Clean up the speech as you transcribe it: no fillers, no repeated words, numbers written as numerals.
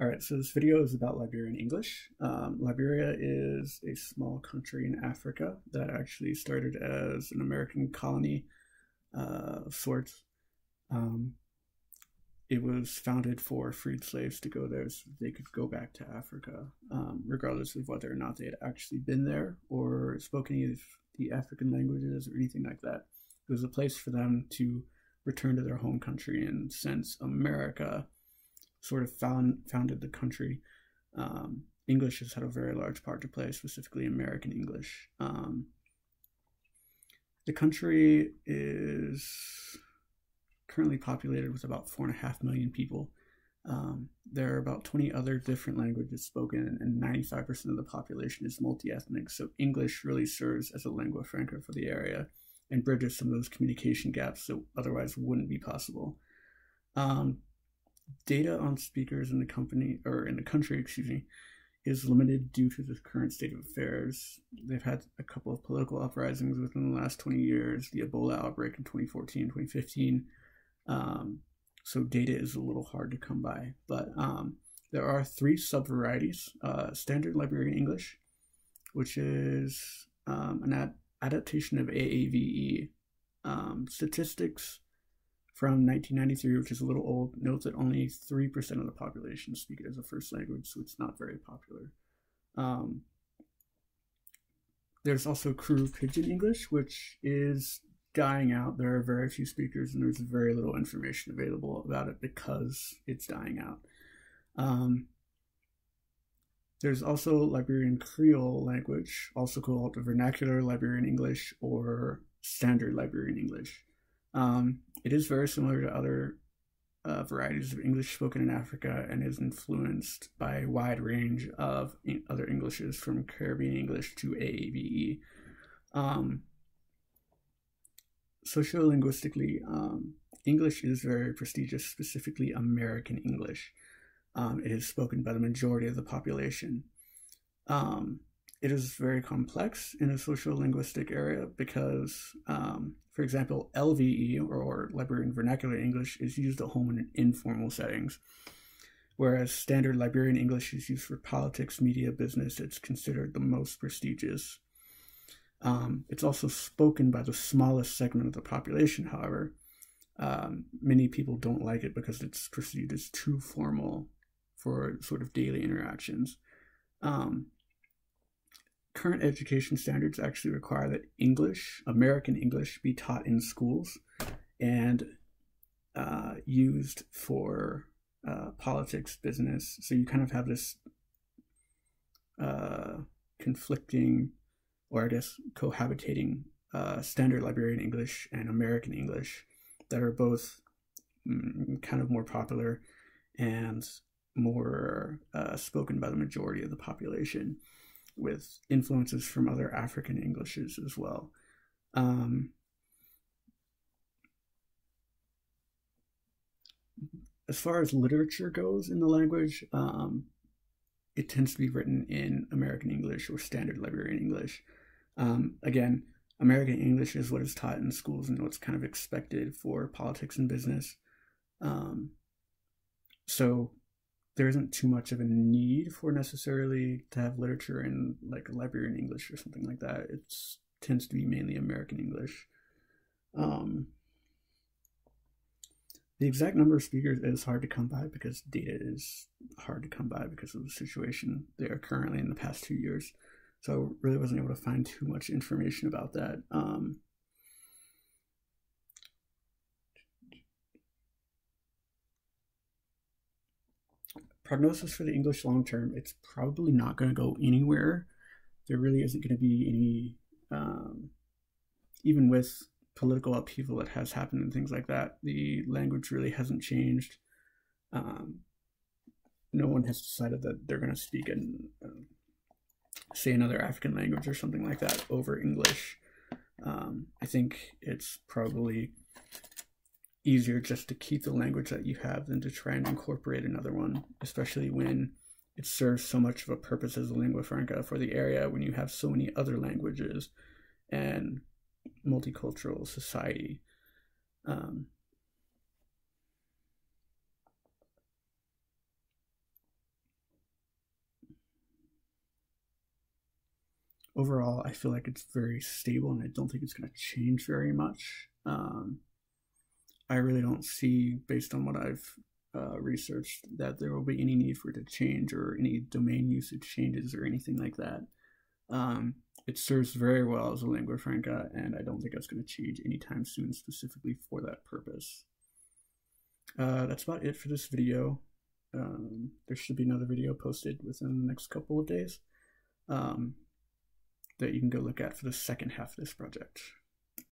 Alright, so this video is about Liberian English. Liberia is a small country in Africa that actually started as an American colony of sorts. It was founded for freed slaves to go there so they could go back to Africa, regardless of whether or not they had actually been there or spoken any of the African languages or anything like that. It was a place for them to return to their home country, and since America sort of founded the country, English has had a very large part to play, specifically American English. The country is currently populated with about 4.5 million people. There are about 20 other different languages spoken, and 95% of the population is multi-ethnic, so English really serves as a lingua franca for the area and bridges some of those communication gaps that otherwise wouldn't be possible. Data on speakers in the country, is limited due to the current state of affairs. They've had a couple of political uprisings within the last 20 years, the Ebola outbreak in 2014, 2015. So data is a little hard to come by, but there are 3 sub-varieties. Standard Liberian English, which is an adaptation of AAVE. Statistics from 1993, which is a little old, notes that only 3% of the population speak it as a first language, so it's not very popular. There's also Kru Pidgin English, which is dying out. There are very few speakers, and there's very little information available about it because it's dying out. There's also Liberian Creole language, also called Vernacular Liberian English or Standard Liberian English. It is very similar to other varieties of English spoken in Africa and is influenced by a wide range of other Englishes, from Caribbean English to AAVE. Sociolinguistically, English is very prestigious, specifically American English. It is spoken by the majority of the population. It is very complex in a sociolinguistic area because, for example, LVE, or Liberian Vernacular English, is used at home in informal settings, whereas Standard Liberian English is used for politics, media, business. It's considered the most prestigious. It's also spoken by the smallest segment of the population, however. Many people don't like it because it's perceived as too formal for sort of daily interactions. Current education standards actually require that American English, be taught in schools and used for politics, business. So you kind of have this conflicting, or I guess cohabitating, Standard Liberian English and American English that are both kind of more popular and more spoken by the majority of the population, with influences from other African Englishes as well. As far as literature goes in the language, it tends to be written in American English or Standard Liberian English. Again, American English is what is taught in schools and what's kind of expected for politics and business. So there isn't too much of a need for necessarily to have literature in like Liberian English or something like that. It tends to be mainly American English. The exact number of speakers is hard to come by because data is hard to come by because of the situation they are currently in the past 2 years. So I really wasn't able to find too much information about that. Prognosis for the English long term, it's probably not going to go anywhere. There really isn't going to be any, even with political upheaval that has happened and things like that, the language really hasn't changed. No one has decided that they're going to speak in, say, another African language or something like that over English. I think it's probably easier just to keep the language that you have than to try and incorporate another one, especially when it serves so much of a purpose as a lingua franca for the area, when you have so many other languages and multicultural society. overall, I feel like it's very stable, and I don't think it's going to change very much. I really don't see, based on what I've researched, that there will be any need for it to change or any domain usage changes or anything like that. It serves very well as a lingua franca, and I don't think it's going to change anytime soon specifically for that purpose. That's about it for this video. There should be another video posted within the next couple of days that you can go look at for the second half of this project.